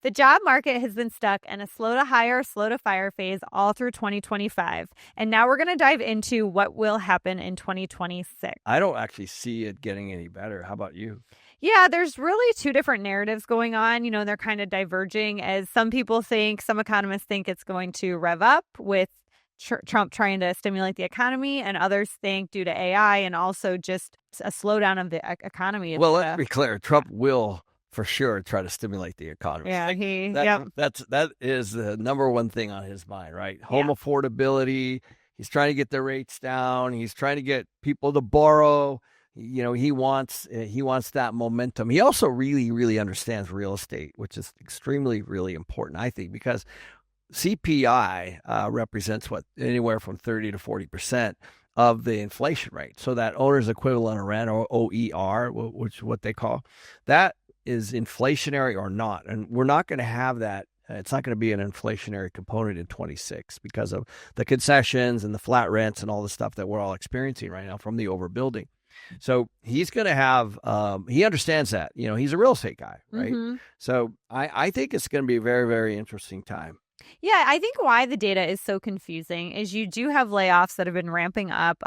The job market has been stuck in a slow to hire, slow to fire phase all through 2025. And now we're going to dive into what will happen in 2026. I don't actually see it getting any better. How about you? Yeah, there's really two different narratives going on. They're kind of diverging, as some economists think it's going to rev up with Trump trying to stimulate the economy, and others think due to AI and also just a slowdown of the economy. Well, let's be clear. Trump will for sure try to stimulate the economy. Yeah, that is the number one thing on his mind, right? Home affordability. He's trying to get the rates down. He's trying to get people to borrow. He wants that momentum. He also really, really understands real estate, which is extremely, really important, I think, because CPI represents anywhere from 30 to 40% of the inflation rate. So that owner's equivalent of rent, or OER, which is what they call, that is inflationary or not. And we're not going to have that. It's not going to be an inflationary component in 26 because of the concessions and the flat rents and all the stuff that we're all experiencing right now from the overbuilding. So he's going to have, he understands that, he's a real estate guy, right? Mm-hmm. So I think it's going to be a very, very interesting time. Yeah, I think why the data is so confusing is you do have layoffs that have been ramping up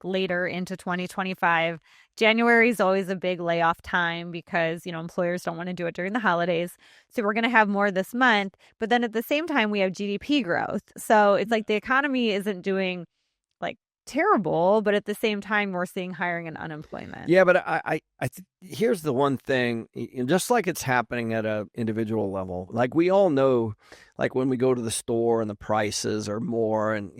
later into 2025. January is always a big layoff time because, employers don't want to do it during the holidays. So we're going to have more this month. But then at the same time, we have GDP growth. So it's like the economy isn't doing terrible, but at the same time, we're seeing hiring and unemployment. Yeah, but here's the one thing, just like it's happening at an individual level, like we all know, like when we go to the store and the prices are more, and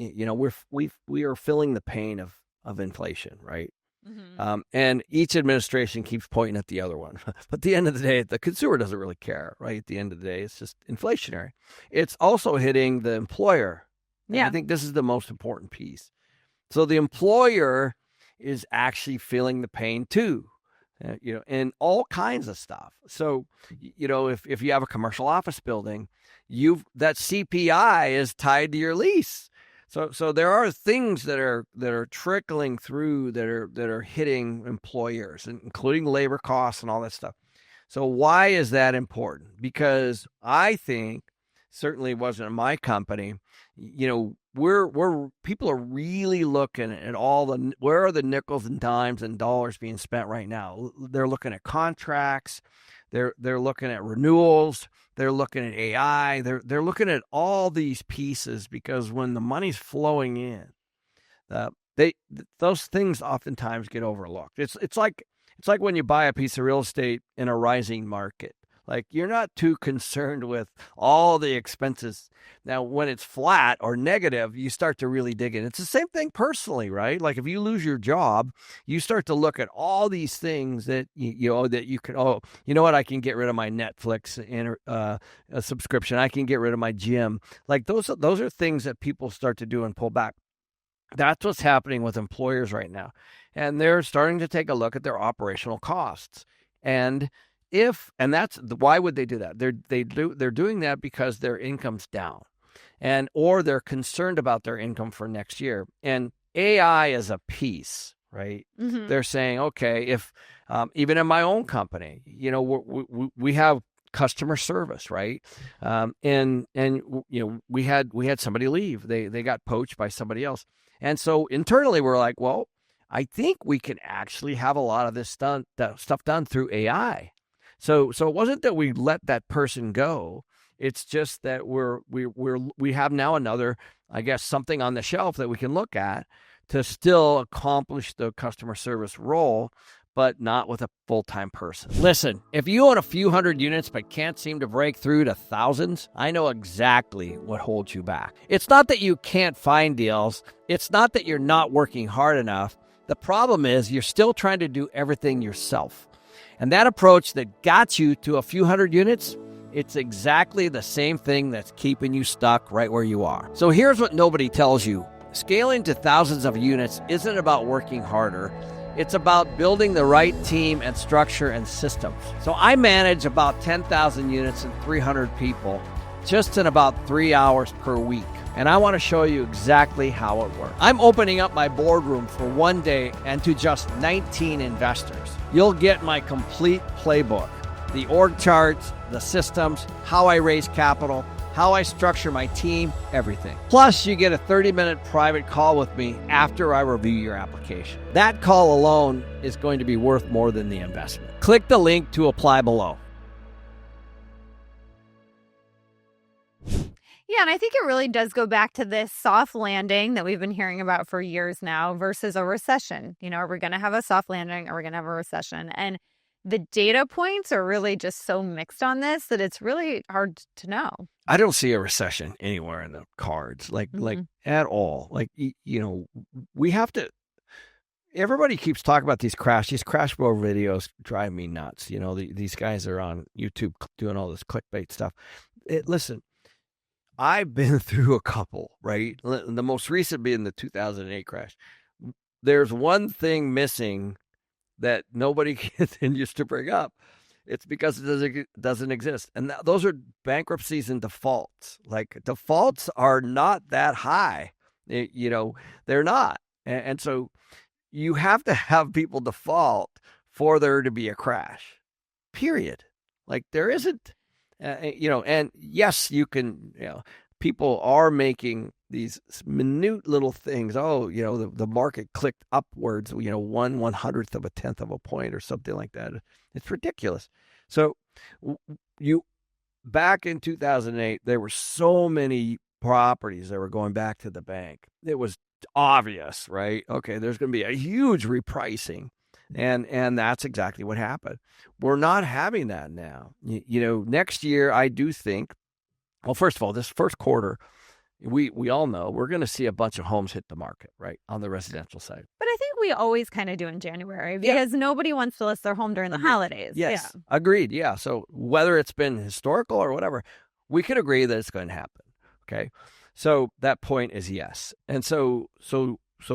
we are feeling the pain of inflation, right? Mm-hmm. And each administration keeps pointing at the other one. But at the end of the day, the consumer doesn't really care, right? At the end of the day, it's just inflationary. It's also hitting the employer. Yeah, I think this is the most important piece. So the employer is actually feeling the pain too, and all kinds of stuff. So, if you have a commercial office building, that CPI is tied to your lease. So there are things that are trickling through that are hitting employers, including labor costs and all that stuff. So why is that important? Because I think, certainly it wasn't in my company, we're people are really looking at where are the nickels and dimes and dollars being spent right now. They're looking at contracts, they're looking at renewals, they're looking at AI, they're looking at all these pieces, because when the money's flowing in, those things oftentimes get overlooked. It's like when you buy a piece of real estate in a rising market. Like, you're not too concerned with all the expenses. Now, when it's flat or negative, you start to really dig in. It's the same thing personally, right? Like, if you lose your job, you start to look at all these things that that you can. Oh, you know what? I can get rid of my Netflix and a subscription. I can get rid of my gym. Like, those are things that people start to do and pull back. That's what's happening with employers right now, and they're starting to take a look at their operational costs. And that's why would they do that? They're doing that because their income's down, or they're concerned about their income for next year. And AI is a piece, right? Mm-hmm. They're saying, okay, if even in my own company, we have customer service, right? And we had somebody leave. They got poached by somebody else, and so internally we're like, well, I think we can actually have a lot of this stuff done through AI. So it wasn't that we let that person go. It's just that we have now another, I guess, something on the shelf that we can look at to still accomplish the customer service role, but not with a full-time person. Listen, if you own a few hundred units but can't seem to break through to thousands, I know exactly what holds you back. It's not that you can't find deals. It's not that you're not working hard enough. The problem is you're still trying to do everything yourself. And that approach that got you to a few hundred units, it's exactly the same thing that's keeping you stuck right where you are. So here's what nobody tells you. Scaling to thousands of units isn't about working harder. It's about building the right team and structure and systems. So I manage about 10,000 units and 300 people just in about 3 hours per week. And I want to show you exactly how it works. I'm opening up my boardroom for one day and to just 19 investors. You'll get my complete playbook. the org charts, the systems, how I raise capital, how I structure my team, everything. Plus, you get a 30-minute private call with me after I review your application. That call alone is going to be worth more than the investment. Click the link to apply below. Yeah, and I think it really does go back to this soft landing that we've been hearing about for years now versus a recession. Are we going to have a soft landing? Are we going to have a recession? And the data points are really just so mixed on this that it's really hard to know. I don't see a recession anywhere in the cards, like at all. We have to. Everybody keeps talking about these crash bro videos drive me nuts. These guys are on YouTube doing all this clickbait stuff. Listen, I've been through a couple, right? The most recent being the 2008 crash. There's one thing missing that nobody continues to bring up. It's because it doesn't exist. And those are bankruptcies and defaults. Like, defaults are not that high. They're not. And so you have to have people default for there to be a crash, period. Like, there isn't, and yes, you can, people are making these minute little things. Oh, the market clicked upwards, 1/100th of a tenth of a point or something like that. It's ridiculous. So back in 2008, there were so many properties that were going back to the bank. It was obvious, right? Okay, there's going to be a huge repricing. And that's exactly what happened. We're not having that now. Next year, I do think, well, first of all, this first quarter, we all know we're going to see a bunch of homes hit the market, right, on the residential side. But I think we always kind of do in January because nobody wants to list their home during the holidays. Yes, yeah. Agreed, yeah. So whether it's been historical or whatever, we could agree that it's going to happen, okay? So that point is yes. And so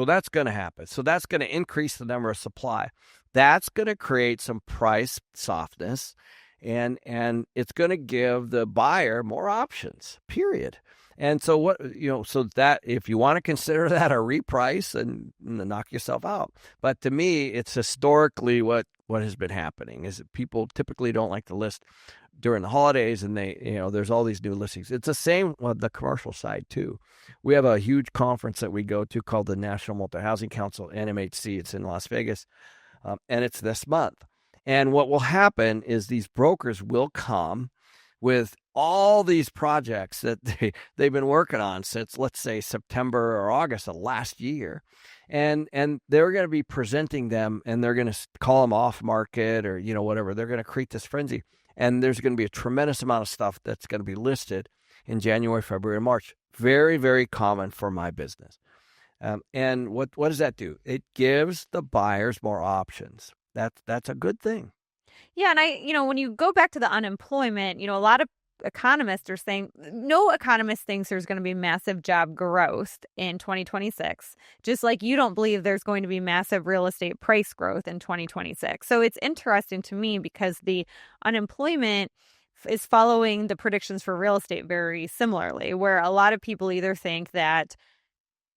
that's going to happen. So that's going to increase the number of supply. That's going to create some price softness, and it's going to give the buyer more options, period. And so so that if you want to consider that a reprice and knock yourself out. But to me, it's historically what has been happening is that people typically don't like to list during the holidays, and there's all these new listings. It's the same on the commercial side too. We have a huge conference that we go to called the National Multi-Housing Council, NMHC. It's in Las Vegas, and it's this month. And what will happen is these brokers will come with all these projects that they've been working on since, let's say, September or August of last year. And they're going to be presenting them, and they're going to call them off market or, whatever. They're going to create this frenzy. And there's going to be a tremendous amount of stuff that's going to be listed in January, February, and March. Very, very common for my business. And what does that do? It gives the buyers more options. That's a good thing. Yeah, and when you go back to the unemployment, a lot of economists are saying no economist thinks there's going to be massive job growth in 2026, just like you don't believe there's going to be massive real estate price growth in 2026. So it's interesting to me because the unemployment is following the predictions for real estate very similarly, where a lot of people either think that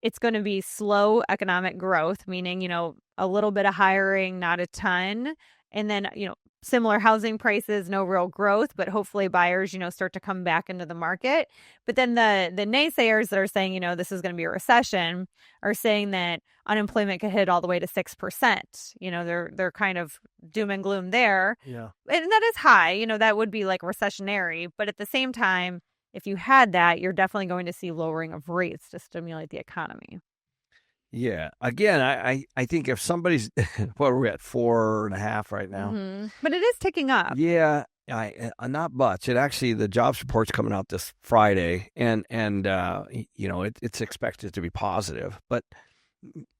it's going to be slow economic growth, meaning, a little bit of hiring, not a ton, and then, similar housing prices, no real growth, but hopefully buyers, start to come back into the market. But then the naysayers that are saying, this is going to be a recession are saying that unemployment could hit all the way to 6%. They're kind of doom and gloom there. Yeah. And that is high, that would be like recessionary. But at the same time, if you had that, you're definitely going to see lowering of rates to stimulate the economy. Yeah. Again, I think if somebody's, what are we at, 4.5 right now? Mm-hmm. But it is ticking up. Yeah. Not much. It actually, the jobs report's coming out this Friday, and it's expected to be positive. But,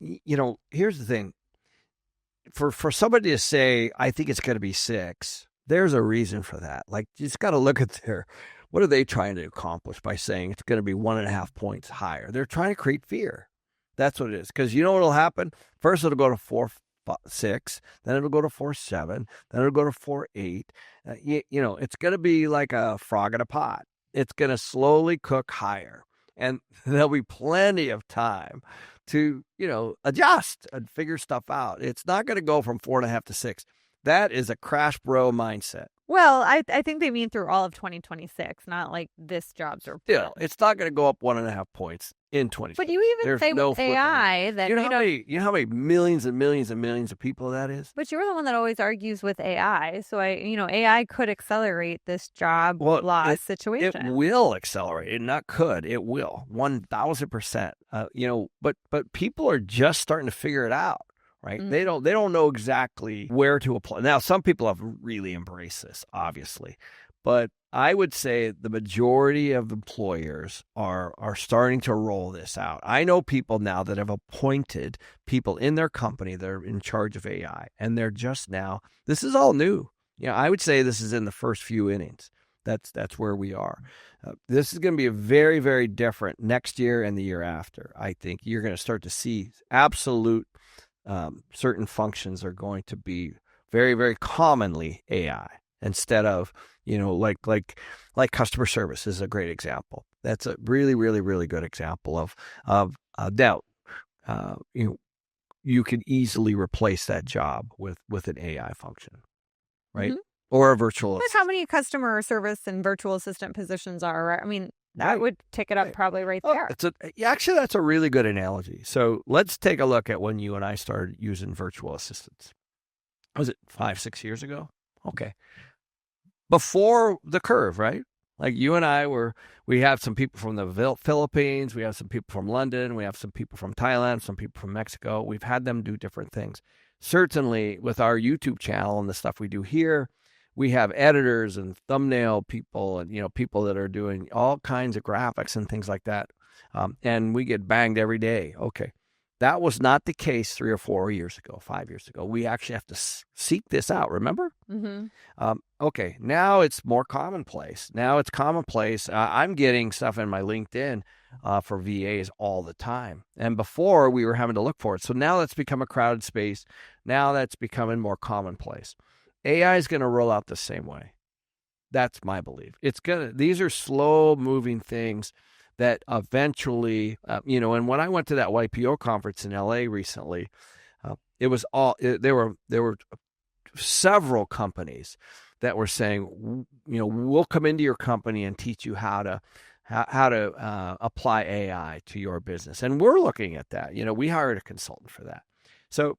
here's the thing. For somebody to say, I think it's going to be 6, there's a reason for that. Like, you just got to look at what are they trying to accomplish by saying it's going to be 1.5 points higher? They're trying to create fear. That's what it is. Because you know what will happen? First, it'll go to 4.6, then it'll go to 4.7, then it'll go to 4.8. It's going to be like a frog in a pot. It's going to slowly cook higher. And there'll be plenty of time to, adjust and figure stuff out. It's not going to go from 4.5 to 6. That is a crash bro mindset. Well, I think they mean through all of 2026, not like this jobs report. Still, it's not going to go up 1.5 points in But 2026. you even There's say no with flipping it. AI that, You know how many millions and millions and millions of people that is? but you're the one that always argues with AI. So AI could accelerate this job Well, loss it situation. will accelerate. It not could. It will 1,000%. But people are just starting to figure it out, right? Mm-hmm. They don't know exactly where to apply. Now, some people have really embraced this, obviously, but I would say the majority of employers are starting to roll this out. I know people now that have appointed people in their company that are in charge of AI, and they're just now. This is all new. I would say this is in the first few innings. That's where we are. This is going to be a very, very different next year and the year after. I think you're going to start to see absolute certain functions are going to be very, very commonly AI instead of like customer service is a great example. That's a really, really, really good example of doubt. Uh, you you could easily replace that job with an AI function, right? Mm-hmm. Or a virtual But how assistant. many customer service and virtual assistant positions are, right? I mean, that Right. would take it up Right. probably right Oh, there. actually that's a really good analogy. So let's take a look at when you and I started using virtual assistants. Was it 5, 6 years ago? Okay. Before the curve, right? Like you and we have some people from the Philippines, we have some people from London, we have some people from Thailand, some people from Mexico. We've had them do different things. Certainly with our YouTube channel and the stuff we do here, we have editors and thumbnail people and people that are doing all kinds of graphics and things like that. And we get banged every day. Okay. That was not the case 3 or 4 years ago, 5 years ago. We actually have to seek this out, remember? Mm-hmm. Okay, now it's more commonplace. Now it's commonplace. I'm getting stuff in my LinkedIn for VAs all the time. And before we were having to look for it. So now that's become a crowded space. Now that's becoming more commonplace. AI is going to roll out the same way. That's my belief. These are slow moving things that eventually, and when I went to that YPO conference in LA recently, it was there were several companies that were saying, we'll come into your company and teach you how to apply AI to your business. And we're looking at that. We hired a consultant for that. So,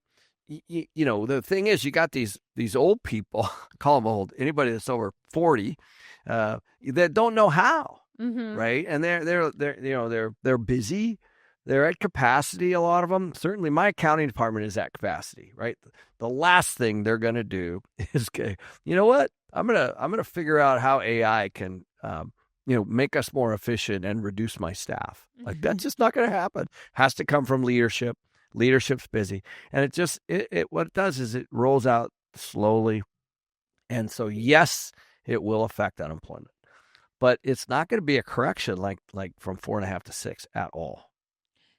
the thing is, you got these old people, call them old, anybody that's over 40, that don't know how, Mm-hmm. right? And they're busy. They're at capacity, a lot of them. Certainly my accounting department is at capacity, right? The last thing they're going to do is, you know what? I'm going to figure out how AI can, make us more efficient and reduce my staff. Like that's just not going to happen. Has to come from leadership. Leadership's busy. And what it does is it rolls out slowly. And so, yes, it will affect unemployment, but it's not going to be a correction like from 4.5 to 6 at all.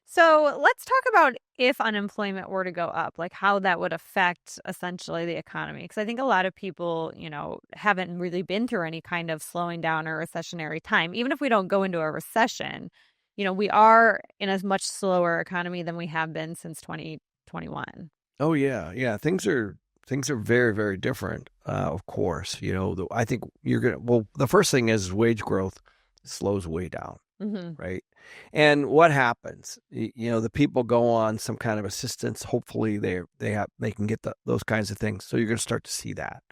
So let's talk about if unemployment were to go up, like how that would affect essentially the economy. Because I think a lot of people, haven't really been through any kind of slowing down or recessionary time. Even if we don't go into a recession, we are in a much slower economy than we have been since 2021. Oh yeah, yeah. Things are very, very different. Of course, I think you're gonna. Well, the first thing is wage growth slows way down, Mm-hmm. right? And what happens? The people go on some kind of assistance. Hopefully, they can get those kinds of things. So you're going to start to see that,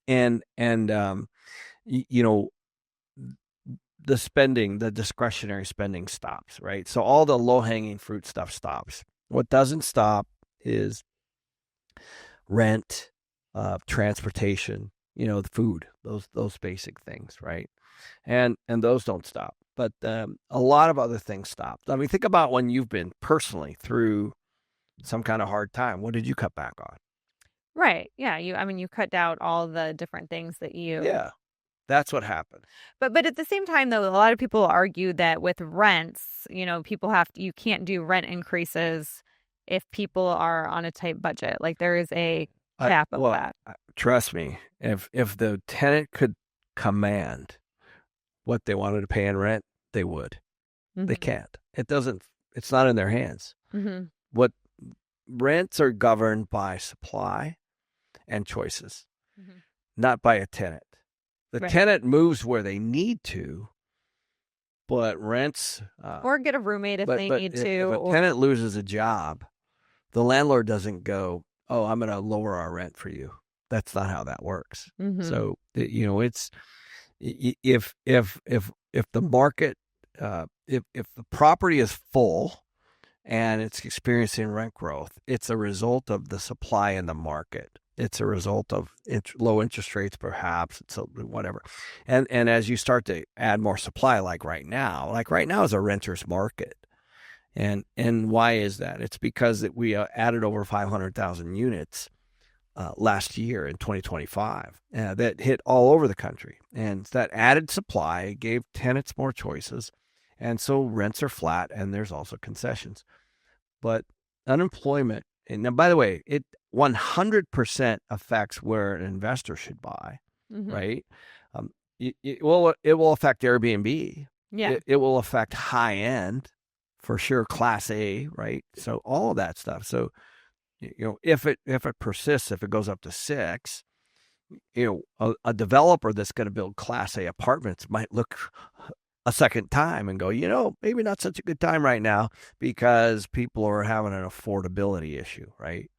and the spending, the discretionary spending stops, right? So all the low hanging fruit stuff stops. What doesn't stop is rent, transportation, the food, those basic things, right? And those don't stop, but a lot of other things stop. I mean, think about when you've been personally through some kind of hard time. What did you cut back on? Right. Yeah. You cut out all the different things that Yeah, that's what happened. but at the same time, though, a lot of people argue that with rents, you can't do rent increases if people are on a tight budget. Like there is a cap of Well, that. trust me, if the tenant could command what they wanted to pay in rent, they would. They Mm-hmm. can't. It's not in their hands. Mm-hmm. What rents are governed by supply and choices. Mm-hmm. not by a tenant. The Right. tenant moves where they need to, but rents. Or get a roommate if they But need to. if a Or tenant loses a job, the landlord doesn't go, "Oh, I'm going to lower our rent for you." That's not how that works. hmm So it's if the market if the property is full and it's experiencing rent growth, it's a result of the supply in the market. It's a result of low interest rates, perhaps. It's whatever, and as you start to add more supply, like right now is a renter's market, and why is that? It's because we added over 500,000 units last year in 2025 that hit all over the country, and that added supply gave tenants more choices, and so rents are flat, and there's also concessions. But unemployment, and now, by the way, it 100% affects where an investor should buy, hmm right? It will affect Airbnb. Yeah. It will affect high end, for sure, Class A, right? So all of that stuff. So if it persists, if it goes up to 6, a developer that's going to build Class A apartments might look a second time and go, maybe not such a good time right now because people are having an affordability issue, right?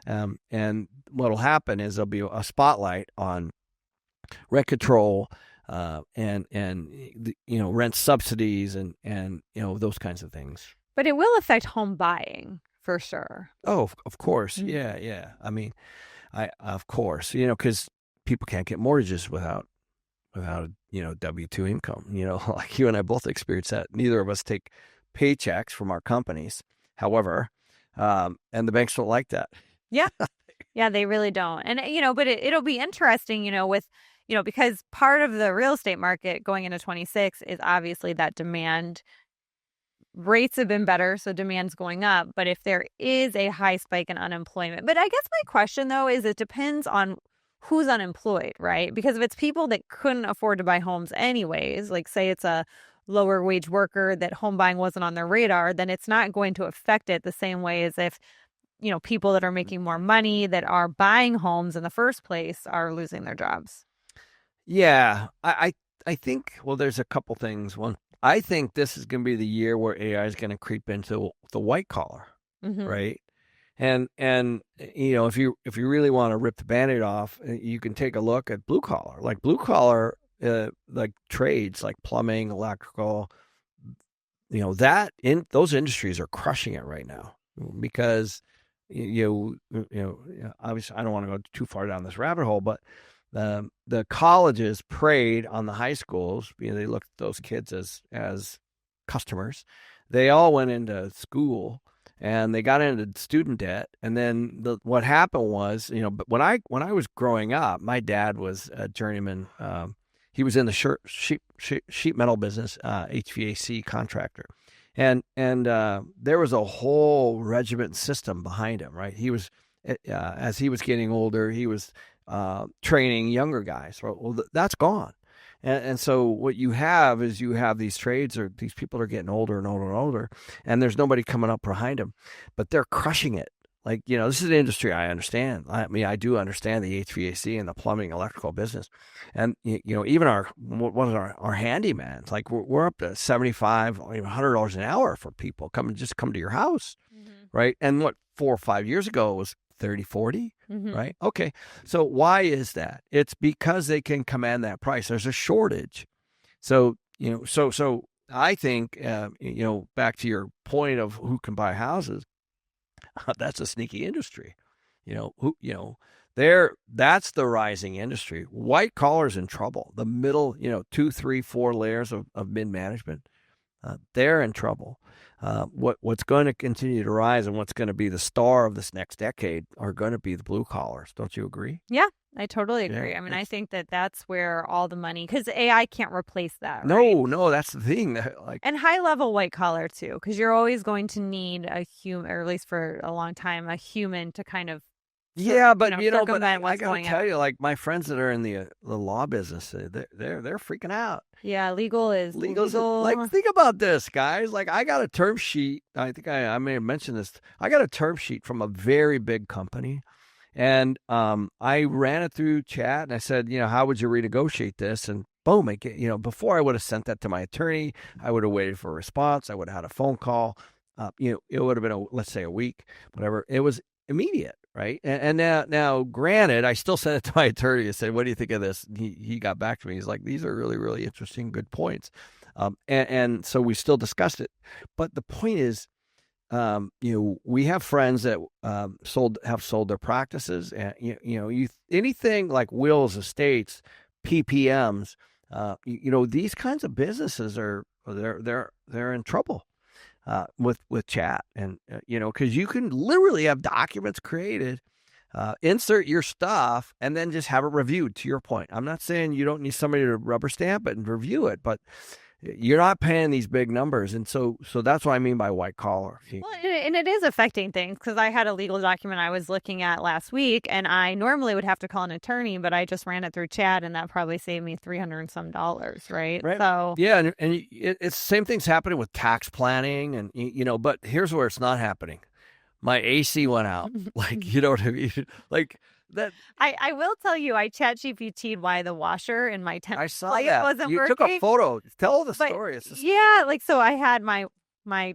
And what'll happen is there'll be a spotlight on rent control and rent subsidies and those kinds of things. But it will affect home buying for sure. Oh, of course, Mm. yeah. I mean, of course, because people can't get mortgages without W-2 income. Like you and I both experienced that. Neither of us take paychecks from our companies. However, and the banks don't like that. Yeah. Yeah, they really don't. And, but it'll be interesting, with, because part of the real estate market going into 26 is obviously that demand. Rates have been better, so demand's going up. But if there is a high spike in unemployment, but I guess my question though is it depends on who's unemployed, right? Because if it's people that couldn't afford to buy homes anyways, like say it's a lower wage worker that home buying wasn't on their radar, then it's not going to affect it the same way as if, people that are making more money that are buying homes in the first place are losing their jobs. Yeah, I think, well, there's a couple things. One, I think this is going to be the year where AI is going to creep into the white collar, Mm-hmm. right? And if you really want to rip the Band-Aid off, you can take a look at blue collar, like trades like plumbing, electrical. Those industries are crushing it right now because obviously I don't want to go too far down this rabbit hole, but the colleges preyed on the high schools. They looked at those kids as customers. They all went into school and they got into student debt. And then what happened was, but when I was growing up, my dad was a journeyman. He was in the sheet metal business, HVAC contractor. And there was a whole regiment system behind him, right? He was, as he was getting older, he was training younger guys. Well, that's gone. And so what you have is these trades, or these people are getting older and older and older, and there's nobody coming up behind them, but they're crushing it. Like, this is an industry I understand. I mean, I do understand the HVAC and the plumbing, electrical business. And, even one of our handymans, like we're up to $75, even $100 an hour for people come to your house. Mm-hmm. Right. And what, 4 or 5 years ago it was 30, 40, Mm-hmm. right? Okay. So why is that? It's because they can command that price. There's a shortage. So, so I think, back to your point of who can buy houses, that's a sneaky industry. That's the rising industry. White collar's in trouble. The middle, 2, 3, 4 layers of mid-management, they're in trouble. What's going to continue to rise and what's going to be the star of this next decade are going to be the blue collars. Don't you agree? Yeah, I totally agree. Yeah, I mean, I think that's where all the money, because AI can't replace that, right? no, that's the thing. And high level white collar too, because you're always going to need a human, or at least for a long time, a human to kind of yeah, but circumvent I what's gotta going tell on. you, like my friends that are in the law business, they're freaking out. Yeah, legal is Legals, legal. like, think about this, guys. Like, I got a term sheet. I think I may have mentioned this. I got a term sheet from a very big company, And I ran it through chat and I said, how would you renegotiate this? And boom, before I would have sent that to my attorney, I would have waited for a response. I would have had a phone call. It would have been, let's say, a week, whatever. It was immediate, right? And now, granted, I still sent it to my attorney and said, what do you think of this? And he got back to me. He's like, these are really, really interesting, good points. And so we still discussed it. But the point is, we have friends that have sold their practices, and anything like wills, estates, PPMs, these kinds of businesses they're in trouble with chat, and because you can literally have documents created, insert your stuff, and then just have it reviewed. To your point, I'm not saying you don't need somebody to rubber stamp it and review it, but you're not paying these big numbers. And so that's what I mean by white collar. Well, and it is affecting things, because I had a legal document I was looking at last week, and I normally would have to call an attorney, but I just ran it through chat, and that probably saved me $300 and some, right? So yeah, and it's the same thing's happening with tax planning, and but here's where it's not happening. My AC went out. Like, you know what I mean? Like that. I will tell you, I chat GPT'd why the washer in my tent. I saw like, that. It wasn't you working. took a photo. Tell the story. It's just... Yeah, so I had my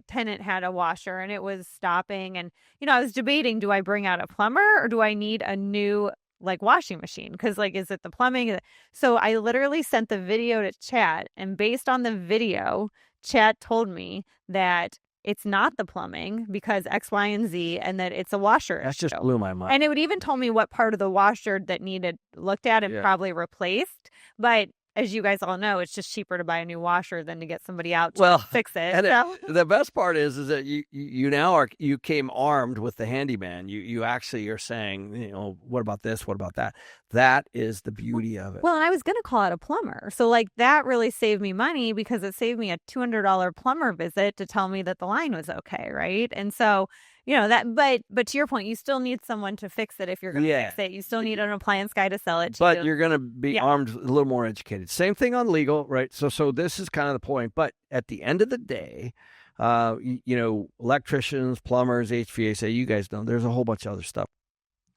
tenant had a washer and it was stopping, and I was debating, do I bring out a plumber or do I need a new washing machine? Because is it the plumbing? So I literally sent the video to chat, and based on the video, chat told me that it's not the plumbing because X, Y, and Z, and that it's a washer. That just blew my mind. And it would even told me what part of the washer that needed looked at and probably replaced. But as you guys all know, it's just cheaper to buy a new washer than to get somebody out to fix it. And the best part is that you came armed with the handyman. You actually are saying, what about this? What about that? That is the beauty of it. Well, and I was going to call it a plumber. So that really saved me money, because it saved me a $200 plumber visit to tell me that the line was okay. Right. And so, but to your point, you still need someone to fix it. If you're going to fix it, you still need an appliance guy to sell it to. But you're going to be armed, a little more educated. Same thing on legal, right? So this is kind of the point. But at the end of the day, electricians, plumbers, HVAC, you guys know, there's a whole bunch of other stuff.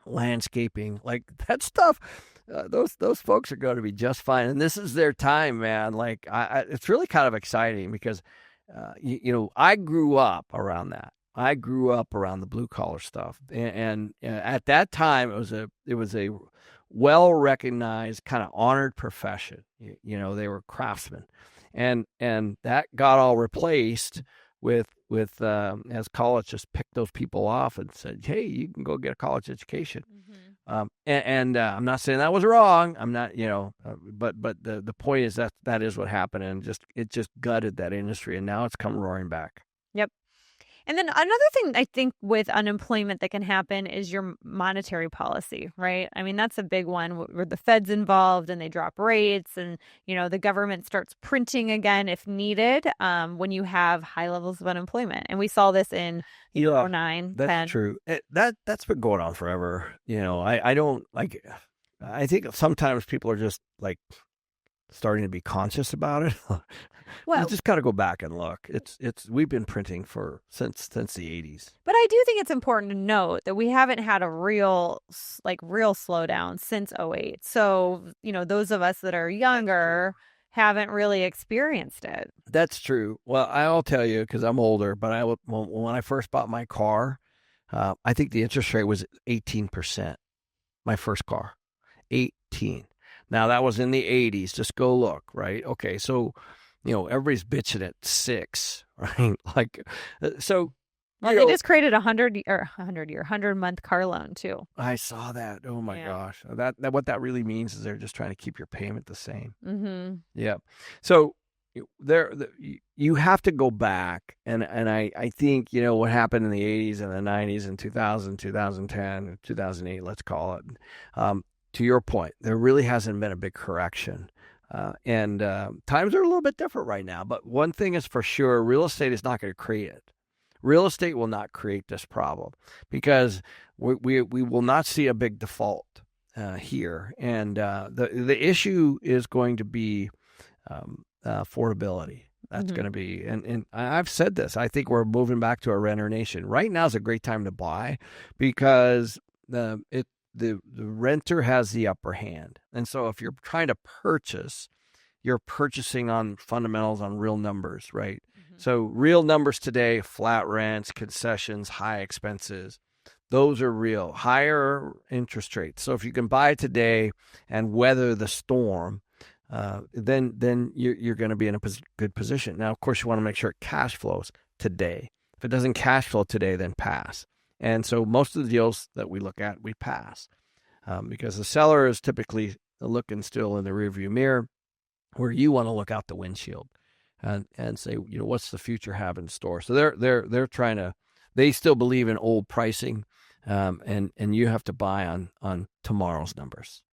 Landscaping, like that stuff, those folks are going to be just fine, and this is their time, man. It's really kind of exciting because I grew up around that. I grew up around the blue collar stuff, and at that time it was a well recognized, kind of honored profession. They were craftsmen, and that got all replaced with as college just picked those people off and said, hey, you can go get a college education. And I'm not saying that was wrong. I'm not, but the point is that is what happened, and it just gutted that industry, and now it's come roaring back. Yep. And then another thing I think with unemployment that can happen is your monetary policy, right? I mean, that's a big one where the Fed's involved and they drop rates, and, the government starts printing again if needed when you have high levels of unemployment. And we saw this in 2009, That's 10. true. That's been going on forever. I don't I think sometimes people are just starting to be conscious about it. Well, you just got to go back and look. We've been printing since the 80s. But I do think it's important to note that we haven't had a real slowdown since 2008. So, those of us that are younger haven't really experienced it. That's true. Well, I'll tell you, because I'm older, but when I first bought my car, I think the interest rate was 18%. My first car, 18. Now, that was in the 80s. Just go look, right? Okay, so, everybody's bitching at 6, right? Well, they just created a 100-month car loan too. I saw that. Oh my gosh, that what that really means is they're just trying to keep your payment the same. Mm-hmm. Yeah. So you have to go back, and I think what happened in the 80s and the 90s and 2000, 2010, 2008, let's call it. To your point, there really hasn't been a big correction. And times are a little bit different right now. But one thing is for sure, real estate is not going to create it. Real estate will not create this problem, because we will not see a big default here. And the issue is going to be affordability. That's going to be, and I've said this, I think we're moving back to a renter nation. Right now is a great time to buy, because the renter has the upper hand. And so if you're trying to purchase, you're purchasing on fundamentals, on real numbers, right? Mm-hmm. So real numbers today, flat rents, concessions, high expenses, those are real. Higher interest rates. So if you can buy today and weather the storm, then you're going to be in a good position. Now, of course, you want to make sure it cash flows today. If it doesn't cash flow today, then pass. And so most of the deals that we look at, we pass because the seller is typically looking still in the rearview mirror, where you want to look out the windshield and say, what's the future have in store? So they're trying to, they still believe in old pricing, and you have to buy on tomorrow's numbers.